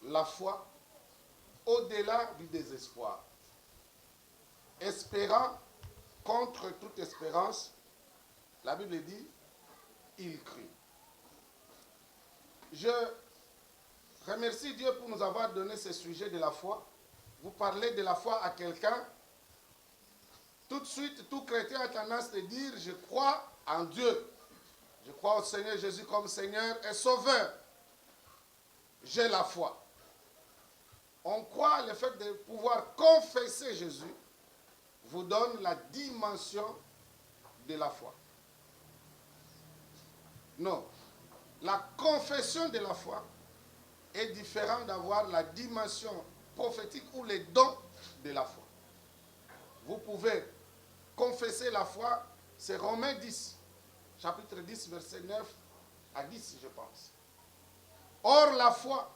la foi au-delà du désespoir. Espérant contre toute espérance, la Bible dit, il crut. Je remercie Dieu pour nous avoir donné ce sujet de la foi. Vous parlez de la foi à quelqu'un, tout de suite, tout chrétien a tendance à dire, je crois en Dieu. Je crois au Seigneur Jésus comme Seigneur et Sauveur. J'ai la foi. On croit le fait de pouvoir confesser Jésus vous donne la dimension de la foi. Non. La confession de la foi est différente d'avoir la dimension prophétique ou les dons de la foi. Vous pouvez confesser la foi, c'est Romains 10, chapitre 10, verset 9 à 10, je pense. Or, la foi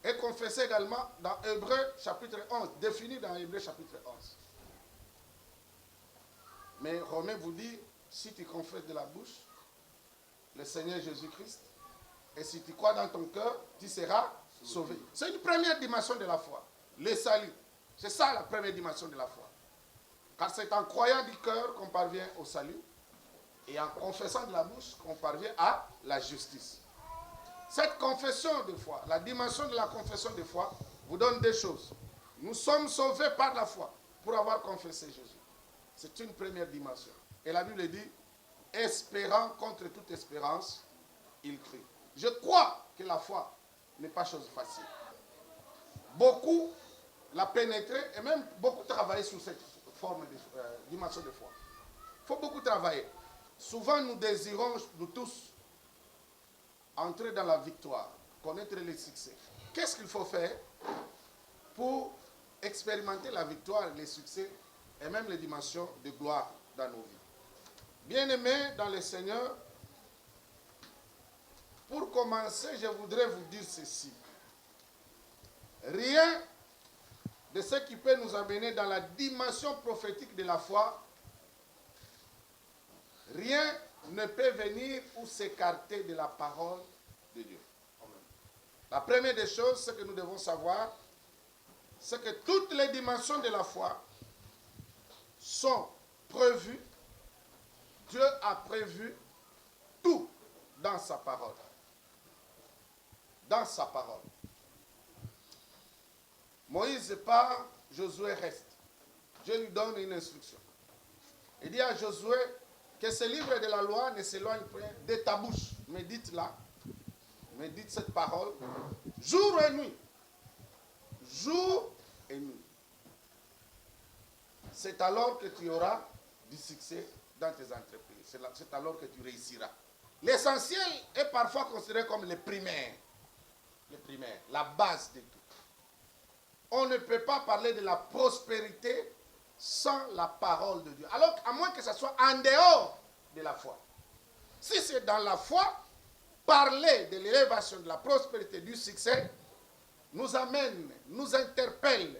est confessée également dans Hébreux, chapitre 11, définie dans Hébreux, chapitre 11. Mais Romains vous dit, si tu confesses de la bouche le Seigneur Jésus-Christ, et si tu crois dans ton cœur, tu seras sauvé. C'est une première dimension de la foi, le salut. C'est ça la première dimension de la foi. Car c'est en croyant du cœur qu'on parvient au salut, et en confessant de la bouche qu'on parvient à la justice. Cette confession de foi, la dimension de la confession de foi, vous donne deux choses. Nous sommes sauvés par la foi pour avoir confessé Jésus. C'est une première dimension. Et la Bible dit, espérant contre toute espérance, il crut. Je crois que la foi n'est pas chose facile. Beaucoup la pénétrer et même beaucoup travailler sur cette forme de dimension de foi. Il faut beaucoup travailler. Souvent nous désirons, nous tous, entrer dans la victoire, connaître le succès. Qu'est-ce qu'il faut faire pour expérimenter la victoire, les succès et même les dimensions de gloire dans nos vies? Bien-aimés dans le Seigneur, pour commencer, je voudrais vous dire ceci. Rien de ce qui peut nous amener dans la dimension prophétique de la foi, rien ne peut venir ou s'écarter de la parole de Dieu. La première des choses, ce que nous devons savoir, c'est que toutes les dimensions de la foi sont prévues. Dieu a prévu tout dans sa parole. Dans sa parole. Moïse part, Josué reste. Dieu lui donne une instruction. Il dit à Josué que ce livre de la loi ne s'éloigne point de ta bouche. Médite-la. Médite cette parole. Jour et nuit. Jour et nuit. C'est alors que tu auras du succès dans tes entreprises. C'est alors que tu réussiras. L'essentiel est parfois considéré comme le primaire. Le primaire, la base de tout. On ne peut pas parler de la prospérité sans la parole de Dieu. Alors, à moins que ce soit en dehors de la foi. Si c'est dans la foi, parler de l'élévation, de la prospérité, du succès, nous amène, nous interpelle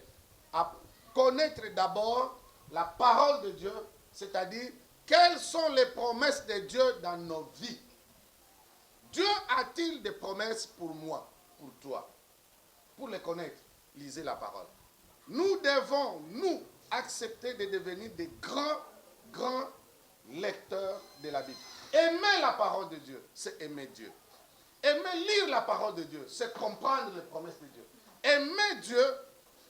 à connaître d'abord la parole de Dieu, c'est-à-dire quelles sont les promesses de Dieu dans nos vies. Dieu a-t-il des promesses pour moi, pour toi? Pour les connaître, lisez la parole. Nous devons, nous, accepter de devenir des grands lecteurs de la Bible. Aimer la parole de Dieu, c'est aimer Dieu. Aimer lire la parole de Dieu, c'est comprendre les promesses de Dieu. Aimer Dieu,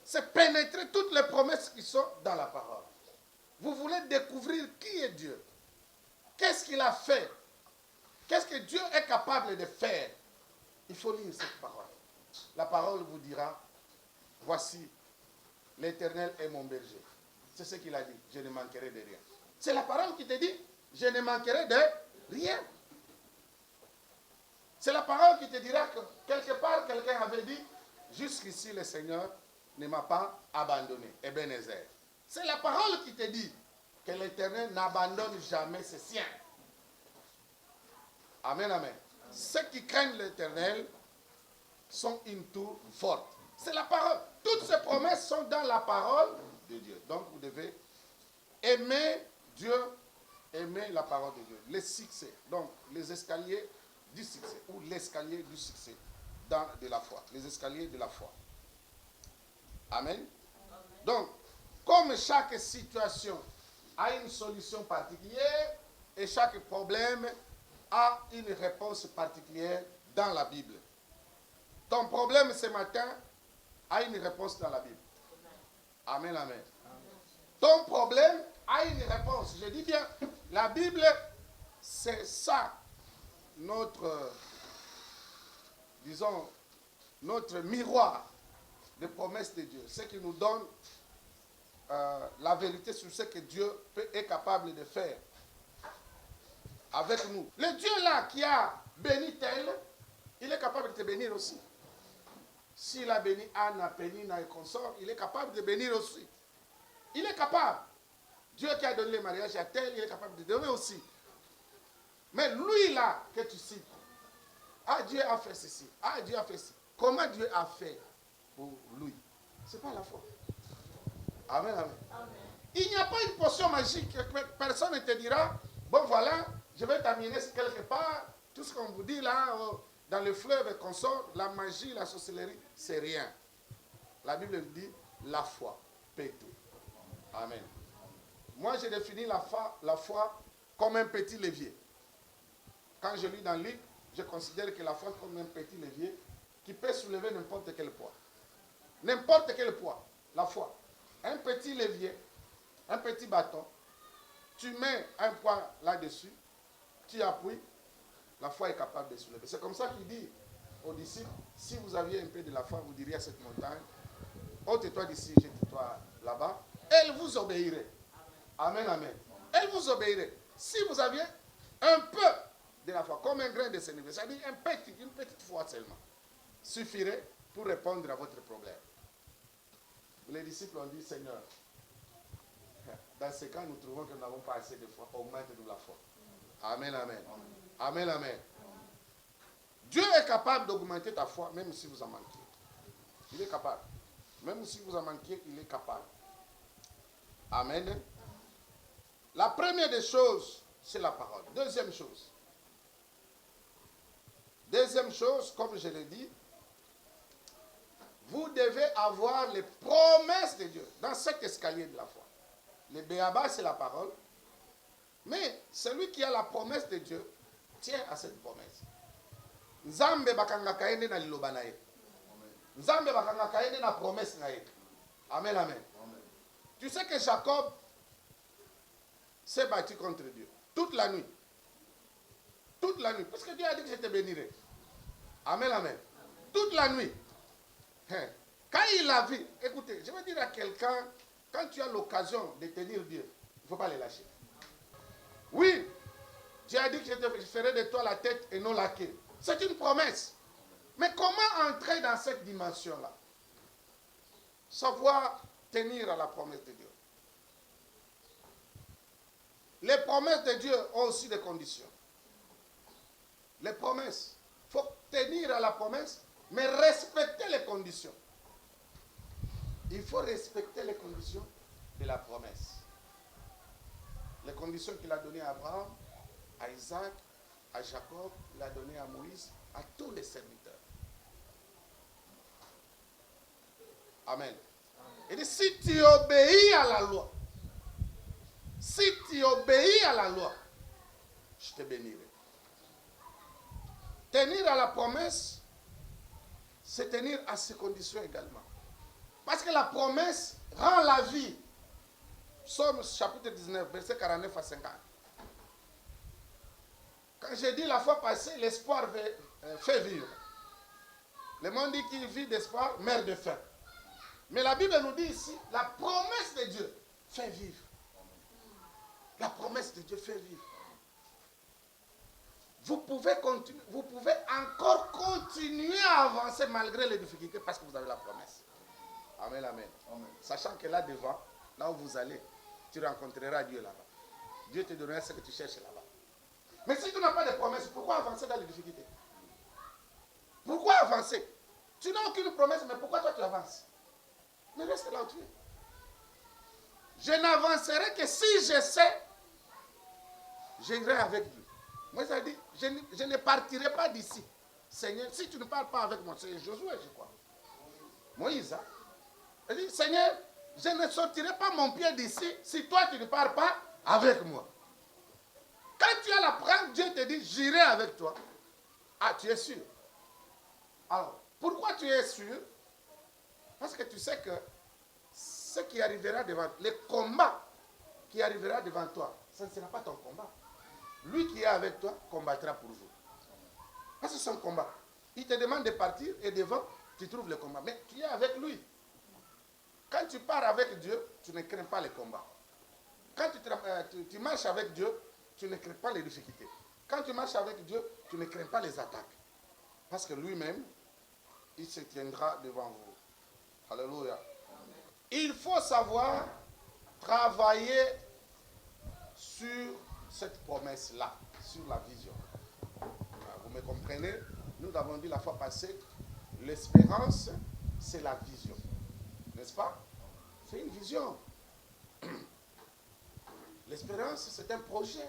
c'est pénétrer toutes les promesses qui sont dans la parole. Vous voulez découvrir qui est Dieu? Qu'est-ce qu'il a fait? Qu'est-ce que Dieu est capable de faire? Il faut lire cette parole. La parole vous dira, voici, l'Éternel est mon berger. C'est ce qu'il a dit, je ne manquerai de rien. C'est la parole qui te dit, je ne manquerai de rien. C'est la parole qui te dira que quelque part, quelqu'un avait dit, jusqu'ici le Seigneur ne m'a pas abandonné. Ebenezer. C'est la parole qui te dit que l'Éternel n'abandonne jamais ses siens. Amen, amen. Ceux qui craignent l'Éternel sont une tour forte. C'est la parole. Toutes ces promesses sont dans la parole de Dieu. Donc vous devez aimer Dieu, aimer la parole de Dieu. Les succès, donc les escaliers du succès, ou l'escalier du succès. de la foi. Les escaliers de la foi. Amen. Donc, comme chaque situation a une solution particulière et chaque problème a une réponse particulière dans la Bible. Ton problème ce matin a une réponse dans la Bible. Amen, amen. Ton problème a une réponse. Je dis bien, la Bible, c'est ça, disons, notre miroir de promesses de Dieu. Ce qui nous donne la vérité sur ce que Dieu est capable de faire avec nous. Le Dieu là qui a béni tel, il est capable de te bénir aussi. S'il a béni Anna, Pénina et consort, il est capable de bénir aussi. Il est capable. Dieu qui a donné le mariage à tel, il est capable de donner aussi. Mais lui là que tu cites, ah Dieu a fait ceci, ah Dieu a fait ceci. Comment Dieu a fait pour lui? Ce n'est pas la foi. Amen, amen. Amen. Il n'y a pas une potion magique. Personne ne te dira, bon voilà, je vais t'amener quelque part. Tout ce qu'on vous dit là, dans le fleuve et consort, la magie, la sorcellerie, c'est rien. La Bible dit, la foi paie tout. Amen. Moi, j'ai défini la foi comme un petit levier. Quand je lis dans le livre, je considère que la foi comme un petit levier qui peut soulever n'importe quel poids. N'importe quel poids, la foi. Un petit levier, un petit bâton, tu mets un poids là-dessus, tu appuies, la foi est capable de soulever. C'est comme ça qu'il dit aux disciples, si vous aviez un peu de la foi, vous diriez à cette montagne, ôte-toi d'ici, jette-toi là-bas, elle vous obéirait. Amen, amen. Elle vous obéirait. Si vous aviez un peu de la foi, comme un grain de sénévé, c'est-à-dire une petite foi seulement, suffirait pour répondre à votre problème. Les disciples ont dit, Seigneur, dans ce cas, nous trouvons que nous n'avons pas assez de foi, augmente-nous la foi. Amen, amen. Amen, amen. Dieu est capable d'augmenter ta foi, même si vous en manquez. Il est capable. Même si vous en manquez, il est capable. Amen. La première des choses, c'est la parole. Deuxième chose, comme je l'ai dit, vous devez avoir les promesses de Dieu dans cet escalier de la foi. Le béaba, c'est la parole. Mais celui qui a la promesse de Dieu tient à cette promesse. Nzambe bakanga kaende na liloba na ye. Nzambe bakanga kaende na promesse na ye. Amen, amen. Tu sais que Jacob s'est battu contre Dieu toute la nuit. Toute la nuit. Parce que Dieu a dit que je te bénirai. Amen, amen. Toute la nuit. Quand il a vu, écoutez, je vais dire à quelqu'un, quand tu as l'occasion de tenir Dieu, il ne faut pas les lâcher. Oui, Dieu a dit que je ferai de toi la tête et non la queue. C'est une promesse. Mais comment entrer dans cette dimension-là? Savoir tenir à la promesse de Dieu. Les promesses de Dieu ont aussi des conditions. Les promesses. Il faut tenir à la promesse, mais respecter les conditions. Il faut respecter les conditions de la promesse. Les conditions qu'il a données à Abraham, à Isaac, à Jacob, il a donné à Moïse, à tous les serviteurs. Amen. Il dit, si tu obéis à la loi, si tu obéis à la loi, je te bénirai. Tenir à la promesse, c'est tenir à ces conditions également. Parce que la promesse rend la vie. Psaume chapitre 19, verset 49 à 50. Quand j'ai dit la fois passée, l'espoir fait vivre. Le monde dit qu'il vit d'espoir, meurt de faim. Mais la Bible nous dit ici, la promesse de Dieu fait vivre. La promesse de Dieu fait vivre. Vous pouvez encore continuer à avancer malgré les difficultés parce que vous avez la promesse. Amen, amen. Amen. Sachant que là devant, là où vous allez, tu rencontreras Dieu là-bas. Dieu te donnera ce que tu cherches là-bas. Mais si tu n'as pas de promesse, pourquoi avancer dans les difficultés? Pourquoi avancer? Tu n'as aucune promesse, mais pourquoi toi tu avances? Mais reste là où tu es. Je n'avancerai que si je sais, j'irai avec Dieu. Moi, ça dit, je ne partirai pas d'ici Seigneur, si tu ne parles pas avec moi, c'est Josué, je crois. Moïse, hein? Il dit, Seigneur, je ne sortirai pas mon pied d'ici si toi tu ne parles pas avec moi. Quand tu as la preuve, Dieu te dit, j'irai avec toi. Ah, tu es sûr. Alors, pourquoi tu es sûr? Parce que tu sais que ce qui arrivera devant toi, les combats qui arrivera devant toi, ce ne sera pas ton combat. Lui qui est avec toi combattra pour vous. Parce que c'est son combat. Il te demande de partir et devant, tu trouves le combat. Mais tu es avec lui. Quand tu pars avec Dieu, tu ne crains pas les combats. Quand tu marches avec Dieu, tu ne crains pas les difficultés. Quand tu marches avec Dieu, tu ne crains pas les attaques. Parce que lui-même, il se tiendra devant vous. Alléluia. Il faut savoir travailler sur cette promesse-là, sur la vision. Vous me comprenez? Nous avons dit la fois passée, l'espérance, c'est la vision. N'est-ce pas? C'est une vision. L'espérance, c'est un projet.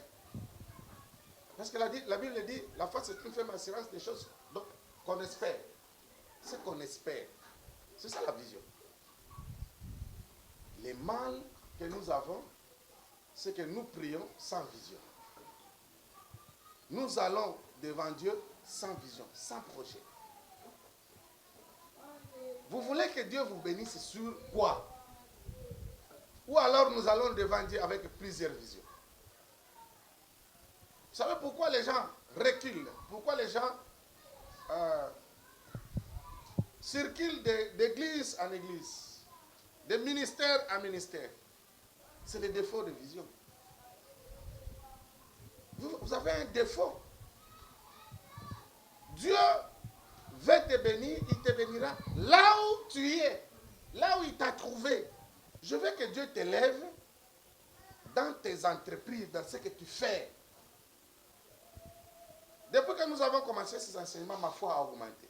Parce que la Bible dit, la foi, c'est une ferme assurance des choses qu'on espère. Ce qu'on espère. C'est ça la vision. Les mal que nous avons, c'est que nous prions sans vision. Nous allons devant Dieu sans vision, sans projet. Vous voulez que Dieu vous bénisse sur quoi? Ou alors nous allons devant Dieu avec plusieurs visions. Vous savez pourquoi les gens reculent? Pourquoi les gens circulent d'église en église, de ministère en ministère? C'est le défaut de vision. Vous avez un défaut. Dieu veut te bénir, il te bénira là où tu es, là où il t'a trouvé. Je veux que Dieu t'élève dans tes entreprises, dans ce que tu fais. Depuis que nous avons commencé ces enseignements, ma foi a augmenté.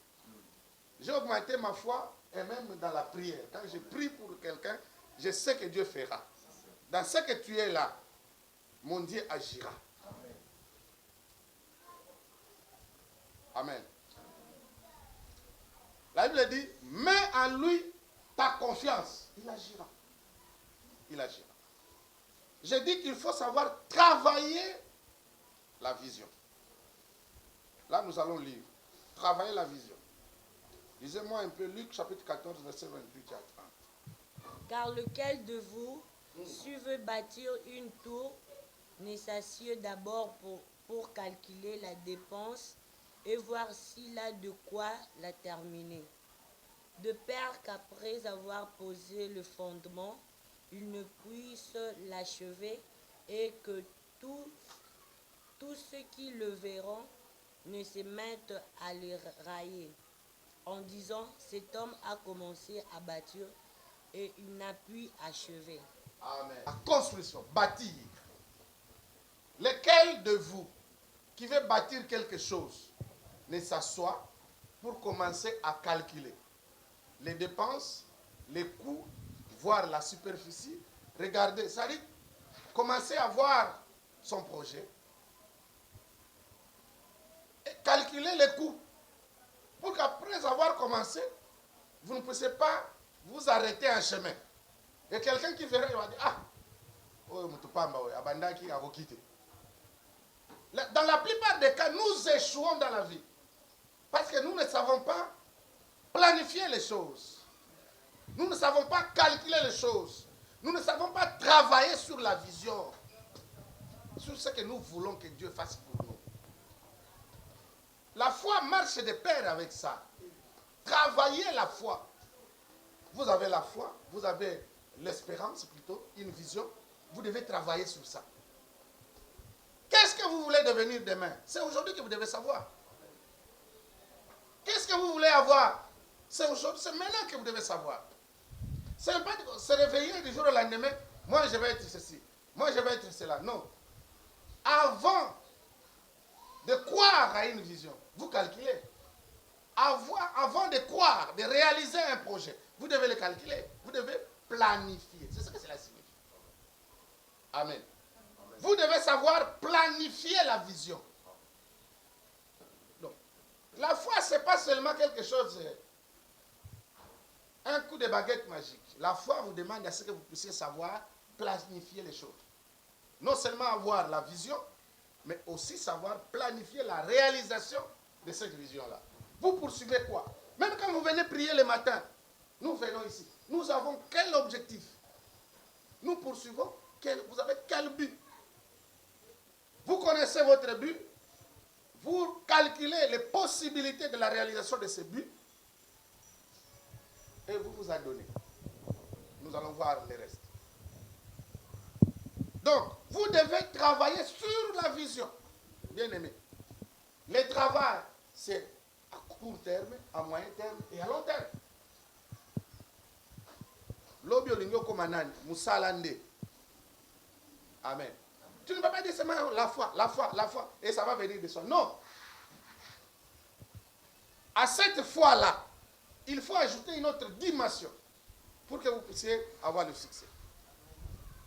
J'ai augmenté ma foi et même dans la prière. Quand je prie pour quelqu'un, je sais que Dieu fera. Dans ce que tu es là, mon Dieu agira. Amen. La Bible dit, mets en lui ta confiance. Il agira. Il agira. Je dis qu'il faut savoir travailler la vision. Là, nous allons lire. Travailler la vision. Lisez-moi un peu Luc chapitre 14, verset 28 à 30. Car lequel de vous, s'il veut bâtir une tour, ne s'assied d'abord pour calculer la dépense et voir s'il a de quoi la terminer. De peur qu'après avoir posé le fondement, il ne puisse l'achever et que tous ceux qui le verront ne se mettent à le railler, en disant, cet homme a commencé à bâtir et il n'a pu achever. Amen. La construction, bâtir. Lequel de vous qui veut bâtir quelque chose ne s'assoit pour commencer à calculer les dépenses, les coûts, voir la superficie, regarder, ça dit, commencer à voir son projet et calculer les coûts pour qu'après avoir commencé, vous ne puissiez pas vous arrêter en chemin. Et quelqu'un qui verra, il va dire, ah, oh, abandaki a quitté. Dans la plupart des cas, nous échouons dans la vie. Parce que nous ne savons pas planifier les choses. Nous ne savons pas calculer les choses. Nous ne savons pas travailler sur la vision. Sur ce que nous voulons que Dieu fasse pour nous. La foi marche de pair avec ça. Travaillez la foi. Vous avez la foi, vous avez l'espérance plutôt, une vision. Vous devez travailler sur ça. Qu'est-ce que vous voulez devenir demain? C'est aujourd'hui que vous devez savoir. Qu'est-ce que vous voulez avoir? C'est aujourd'hui, c'est maintenant que vous devez savoir. Ce n'est pas se réveiller du jour au lendemain, moi je vais être ceci, moi je vais être cela. Non. Avant de croire à une vision, vous calculez. Avant de croire, de réaliser un projet, vous devez le calculer. Vous devez planifier. C'est ce que cela signifie. Amen. Vous devez savoir planifier la vision. Donc, La foi, ce n'est pas seulement quelque chose, un coup de baguette magique. La foi vous demande à ce que vous puissiez savoir planifier les choses. Non seulement avoir la vision, mais aussi savoir planifier la réalisation de cette vision-là. Vous poursuivez quoi? Même quand vous venez prier le matin, nous venons ici. Nous avons quel objectif? Nous poursuivons, vous avez quel but? Vous connaissez votre but, vous calculez les possibilités de la réalisation de ce but et vous vous adonnez. Nous allons voir le reste. Donc, vous devez travailler sur la vision. Bien aimé. Le travail, c'est à court terme, à moyen terme et à long terme. L'obio l'igno komanani, musalande. Amen. Tu ne peux pas dire seulement la foi, et ça va venir de soi. Non. À cette foi-là, il faut ajouter une autre dimension pour que vous puissiez avoir le succès.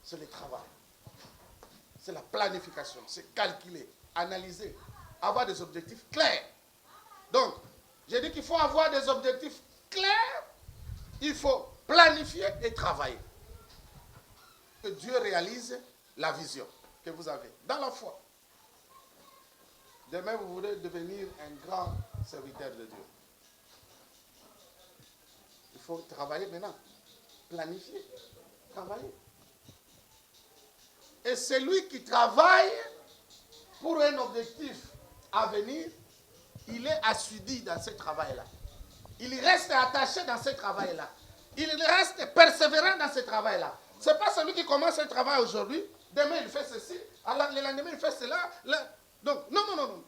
C'est le travail. C'est la planification. C'est calculer, analyser, avoir des objectifs clairs. Donc, j'ai dit qu'il faut avoir des objectifs clairs. Il faut planifier et travailler. Que Dieu réalise la vision que vous avez dans la foi. Demain, vous voulez devenir un grand serviteur de Dieu. Il faut travailler maintenant. Planifier. Travailler. Et celui qui travaille pour un objectif à venir, il est assidu dans ce travail-là. Il reste attaché dans ce travail-là. Il reste persévérant dans ce travail-là. Ce n'est pas celui qui commence un travail aujourd'hui, demain il fait ceci, alors le lendemain il fait cela. Donc, non.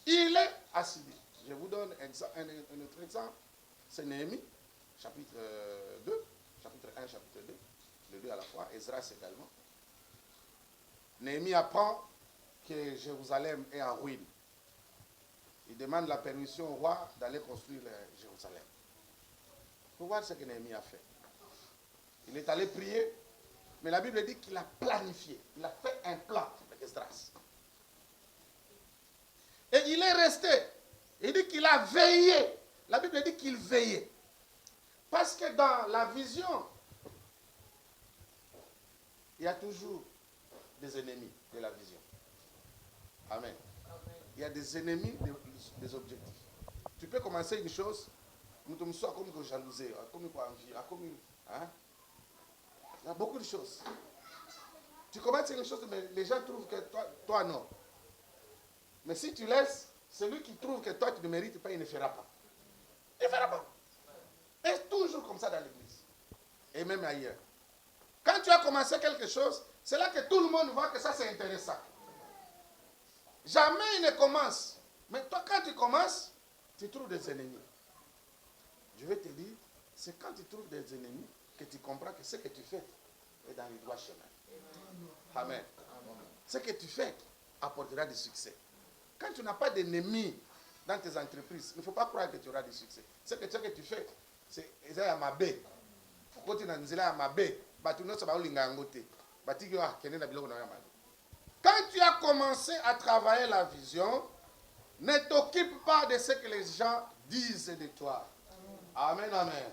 Il est assidu. Je vous donne un autre exemple. C'est Néhémie, chapitre 2, chapitre 1, chapitre 2. Les deux à la fois, Esdras également. Néhémie apprend que Jérusalem est en ruine. Il demande la permission au roi d'aller construire Jérusalem. Pour voir ce que Néhémie a fait. Il est allé prier, mais la Bible dit qu'il a planifié. Il a fait un plan avec Esdras. Et il est resté. Il dit qu'il a veillé. La Bible dit qu'il veillait. Parce que dans la vision, il y a toujours des ennemis de la vision. Amen. Il y a des ennemis des objectifs. Tu peux commencer une chose, nous te sommes comme jalousie, comme envie, hein? Il y a beaucoup de choses. Tu commences une chose, mais les gens trouvent que toi non. Mais si tu laisses, celui qui trouve que toi tu ne mérites pas, il ne fera pas. Il ne fera pas. Et toujours comme ça dans l'église. Et même ailleurs. Quand tu as commencé quelque chose, c'est là que tout le monde voit que ça c'est intéressant. Jamais il ne commence. Mais toi, quand tu commences, tu trouves des ennemis. Je vais te dire, c'est quand tu trouves des ennemis que tu comprends que ce que tu fais est dans le droit chemin. Amen. Ce que tu fais apportera du succès. Quand tu n'as pas d'ennemis dans tes entreprises, il ne faut pas croire que tu auras du succès. Ce que tu fais, c'est à ma baie. Quand tu as ma baie, quand tu as commencé à travailler la vision, ne t'occupe pas de ce que les gens disent de toi. Amen, amen.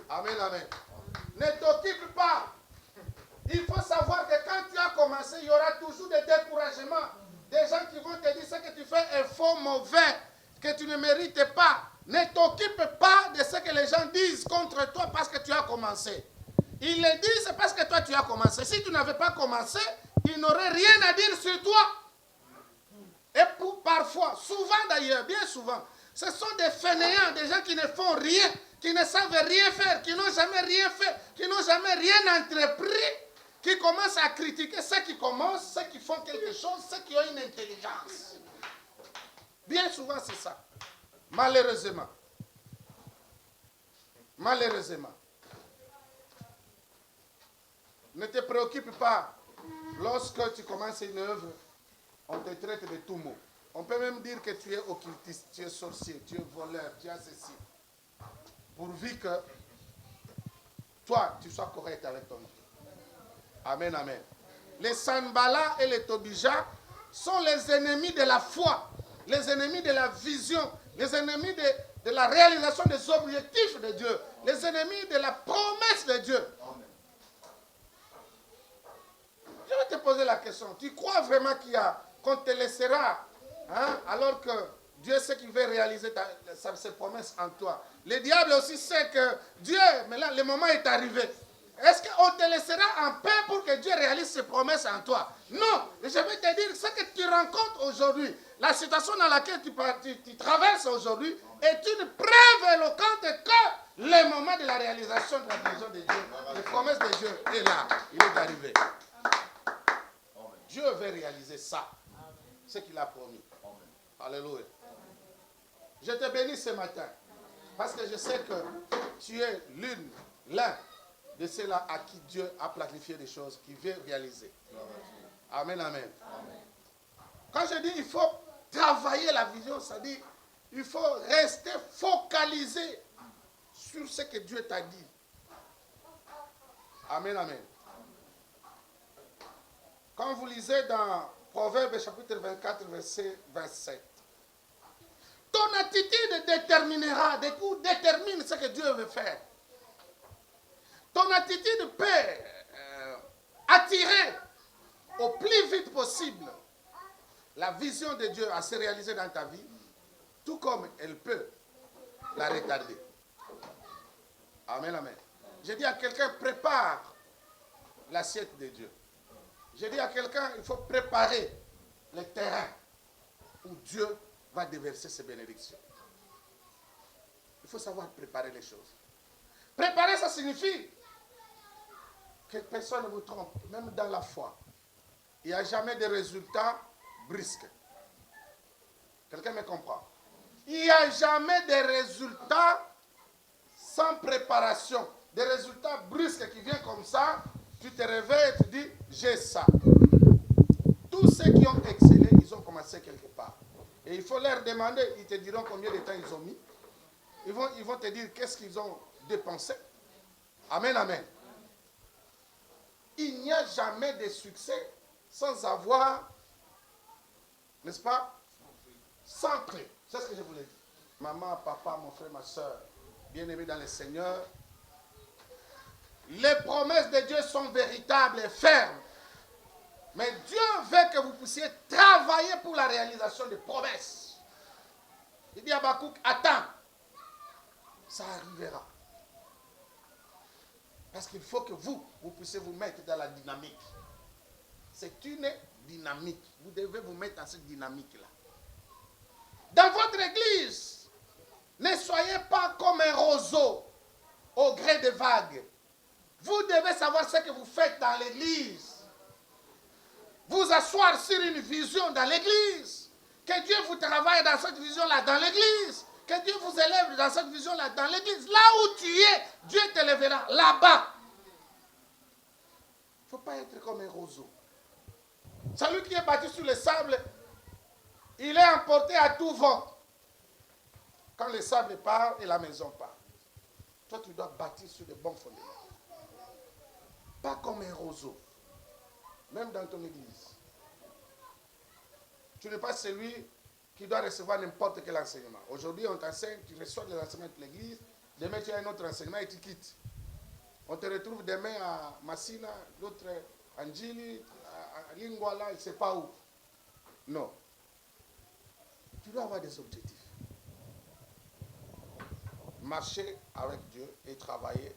Amen, amen. Ne t'occupe pas. Il faut savoir que quand tu as commencé, il y aura toujours des découragements. Des gens qui vont te dire ce que tu fais est faux, mauvais, que tu ne mérites pas. Ne t'occupe pas de ce que les gens disent contre toi parce que tu as commencé. Ils le disent parce que toi tu as commencé. Si tu n'avais pas commencé, ils n'auraient rien à dire sur toi. Et parfois, souvent d'ailleurs, bien souvent, ce sont des fainéants, des gens qui ne font rien, qui ne savent rien faire, qui n'ont jamais rien fait, qui n'ont jamais rien entrepris, qui commencent à critiquer ceux qui commencent, ceux qui font quelque chose, ceux qui ont une intelligence. Bien souvent, c'est ça. Malheureusement. Malheureusement. Ne te préoccupe pas. Lorsque tu commences une œuvre, on te traite de tout mot. On peut même dire que tu es occultiste, tu es sorcier, tu es voleur, tu as ceci. Pourvu que toi, tu sois correct avec ton Dieu. Amen, amen. Les Sanballat et les Tobija sont les ennemis de la foi. les ennemis de la vision, les ennemis de la réalisation des objectifs de Dieu, les ennemis de la promesse de Dieu. Je vais te poser la question. Tu crois vraiment qu'on te laissera, hein, alors que Dieu sait qu'il veut réaliser ses promesses en toi. Le diable aussi sait que Dieu, mais là, le moment est arrivé. Est-ce qu'on te laissera en paix pour que Dieu réalise ses promesses en toi? Non. Et je vais te dire, ce que tu rencontres aujourd'hui, la situation dans laquelle tu traverses aujourd'hui, est une preuve éloquente que le moment de la réalisation de la vision de Dieu, les promesses de Dieu est là. Il est arrivé. Dieu veut réaliser ça. Ce qu'il a promis. Alléluia. Je te bénis ce matin. Parce que je sais que tu es l'un de ceux-là à qui Dieu a planifié des choses qu'il veut réaliser. Amen, amen. Quand je dis il faut travailler la vision, ça dit il faut rester focalisé sur ce que Dieu t'a dit. Amen, amen. Quand vous lisez dans Proverbes chapitre 24, verset 27, ton attitude déterminera, détermine ce que Dieu veut faire. Ton attitude peut attirer au plus vite possible la vision de Dieu à se réaliser dans ta vie, tout comme elle peut la retarder. Amen, amen. Je dis à quelqu'un, prépare l'assiette de Dieu. Je dis à quelqu'un, il faut préparer le terrain où Dieu va déverser ses bénédictions. Il faut savoir préparer les choses. Préparer, ça signifie que personne ne vous trompe, même dans la foi. Il n'y a jamais de résultats brusques. Quelqu'un me comprend? Il n'y a jamais de résultats sans préparation. Des résultats brusques qui viennent comme ça, tu te réveilles et tu dis, j'ai ça. Tous ceux qui ont excellé, ils ont commencé quelque part. Et il faut leur demander, ils te diront combien de temps ils ont mis. Ils vont te dire qu'est-ce qu'ils ont dépensé. Amen, amen. Il n'y a jamais de succès sans avoir, n'est-ce pas, sans prix. C'est ce que je voulais dire. Maman, papa, mon frère, ma soeur, bien-aimés dans le Seigneur, les promesses de Dieu sont véritables et fermes. Mais Dieu veut que vous puissiez travailler pour la réalisation des promesses. Il dit à Habakkuk, attends, ça arrivera. Parce qu'il faut que vous puissiez vous mettre dans la dynamique. C'est une dynamique. Vous devez vous mettre dans cette dynamique-là. Dans votre église, ne soyez pas comme un roseau au gré des vagues. Vous devez savoir ce que vous faites dans l'église. Vous asseoir sur une vision dans l'église. Que Dieu vous travaille dans cette vision-là dans l'église. Que Dieu vous élève dans cette vision-là dans l'église. Là où tu es, Dieu t'élèvera là-bas. Il ne faut pas être comme un roseau. Celui qui est bâti sur le sable, il est emporté à tout vent. Quand le sable part et la maison part. Toi, tu dois bâtir sur de bons fondements. Pas comme un roseau. Même dans ton église. Tu n'es pas celui qui doit recevoir n'importe quel enseignement. Aujourd'hui, on t'enseigne, tu reçois des enseignements de l'église. Demain, tu as un autre enseignement et tu quittes. On te retrouve demain à Massina, l'autre à Njili, à Lingwala, je ne sais pas où. Non. Tu dois avoir des objectifs. Marcher avec Dieu et travailler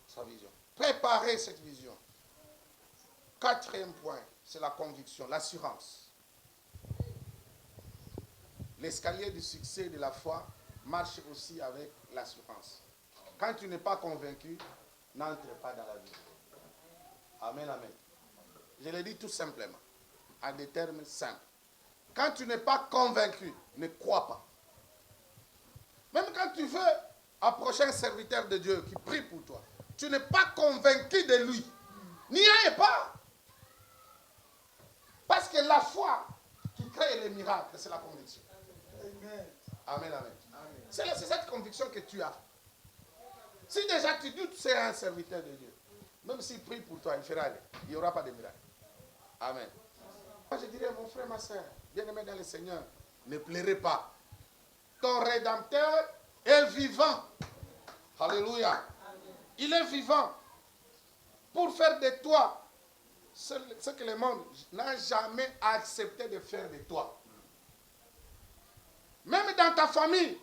sa vision. Préparer cette vision. Quatrième point, c'est la conviction, l'assurance. L'escalier du succès de la foi marche aussi avec l'assurance. Quand tu n'es pas convaincu, n'entre pas dans la vie. Amen, amen. Je le dis tout simplement, en des termes simples. Quand tu n'es pas convaincu, ne crois pas. Même quand tu veux approcher un serviteur de Dieu qui prie pour toi, tu n'es pas convaincu de lui. N'y aille pas. Parce que la foi qui crée les miracles, c'est la conviction. Amen. Amen, amen. C'est cette conviction que tu as. Si déjà tu doutes, c'est un serviteur de Dieu. Même s'il prie pour toi, il fera aller. Il n'y aura pas de miracle. Amen. Moi, je dirais, mon frère, ma soeur, bien-aimé dans le Seigneur, Ne pleurez pas. Ton Rédempteur est vivant. Alléluia. Il est vivant pour faire de toi ce que le monde n'a jamais accepté de faire de toi. Même dans ta famille.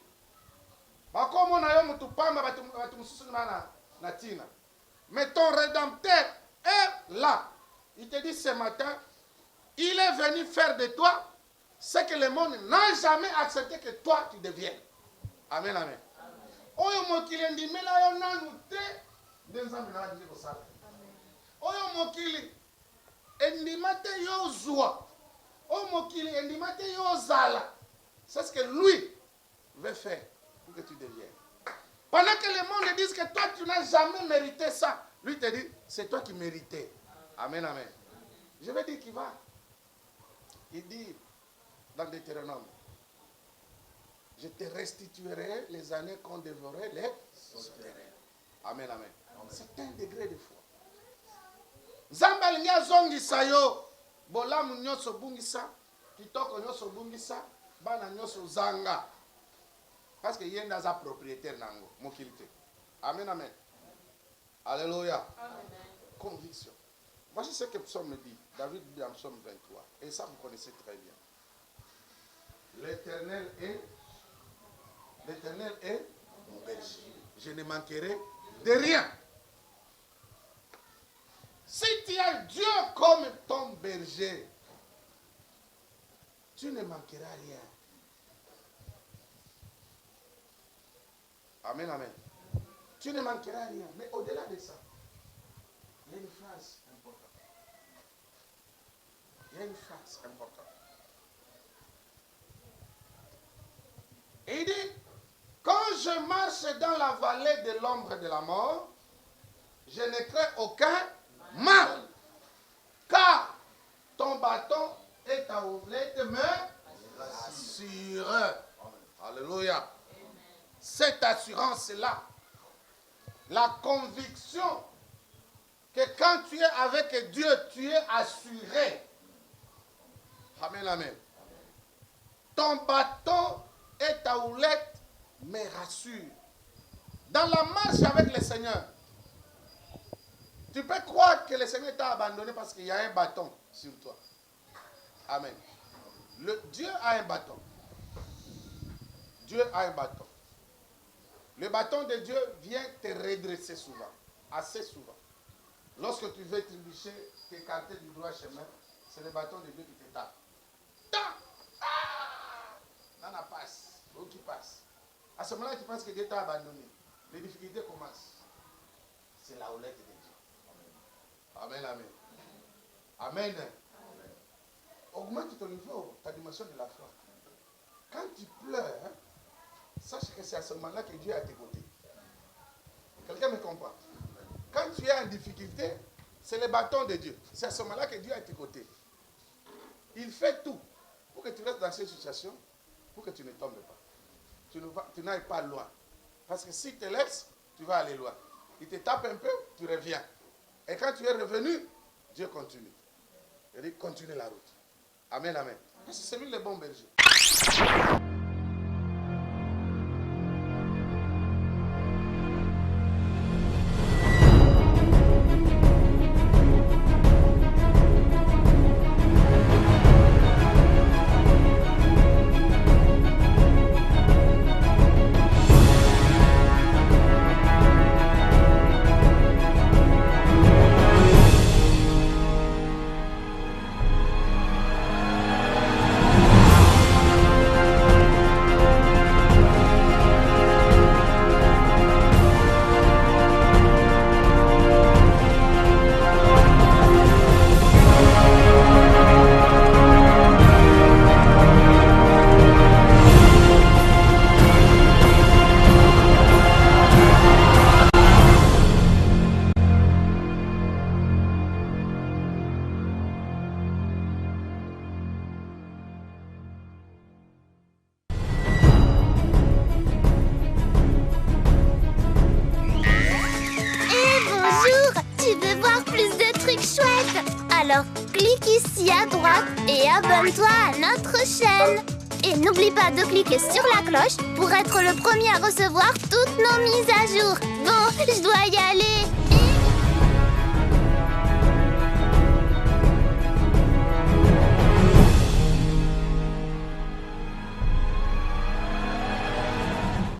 Mais ton Rédempteur est là. Il te dit ce matin, il est venu faire de toi ce que le monde n'a jamais accepté que toi tu deviennes. Amen, amen. Oyo mokili ndimela yo nanu te nde nzambe na ndiko sala. Oyo mokili endimate yo zwa. Oyo mokili endimate yo zala. C'est ce que lui veut faire pour que tu deviennes. Pendant que le monde dit que toi tu n'as jamais mérité ça, lui te dit c'est toi qui méritais. Amen, amen. Je vais dire qu'il va. Il dit dans Deutéronome, je te restituerai les années qu'on dévorait les souterrains. Amen, amen. C'est un degré de foi. Zamba linga zongisa yo, bolamu nyoso bungisa, kitoko nyoso bungisa, bana nyoso zanga. Parce que yenda za propriétaire nango, mokilité. Amen, amen. Alléluia. Amen. Conviction. Voici ce que Psaume dit. David dit en Psaume 23. Et ça, vous connaissez très bien. L'Éternel est mon berger. Je ne manquerai de rien. Si tu as Dieu comme ton berger, tu ne manqueras rien. Amen, amen. Tu ne manqueras rien. Mais au-delà de ça, il y a une phrase importante. Il y a une phrase importante. Il dit, quand je marche dans la vallée de l'ombre de la mort, je ne crains aucun mal. Car ton bâton et ta houlette me rassurent. Alléluia. Cette assurance-là, la conviction que quand tu es avec Dieu, tu es assuré. Amen, amen. Ton bâton et ta houlette me rassurent. Dans la marche avec le Seigneur, tu peux croire que le Seigneur t'a abandonné parce qu'il y a un bâton sur toi. Amen. Dieu a un bâton. Dieu a un bâton. Le bâton de Dieu vient te redresser souvent, assez souvent. Lorsque tu veux trébucher, t'écarter du droit chemin, c'est le bâton de Dieu qui te tape. Tape! Ah! Nana passe, l'autre qui passe. À ce moment-là, tu penses que Dieu t'a abandonné. Les difficultés commencent. C'est la houlette de Dieu. Amen, amen. Amen. Amen. Augmente ton niveau, ta dimension de la foi. Quand tu pleures, sache que c'est à ce moment-là que Dieu est à tes côtés. Quelqu'un me comprend? Quand tu es en difficulté, c'est le bâton de Dieu. C'est à ce moment-là que Dieu est à tes côtés. Il fait tout pour que tu restes dans cette situation, pour que tu ne tombes pas. Tu n'ailles pas loin. Parce que si tu te laisses, tu vas aller loin. Il te tape un peu, tu reviens. Et quand tu es revenu, Dieu continue. Il dit, continue la route. Amen, amen. Parce que c'est lui le bon berger. Alors, clique ici à droite et abonne-toi à notre chaîne. Et n'oublie pas de cliquer sur la cloche pour être le premier à recevoir toutes nos mises à jour. Bon, je dois y aller.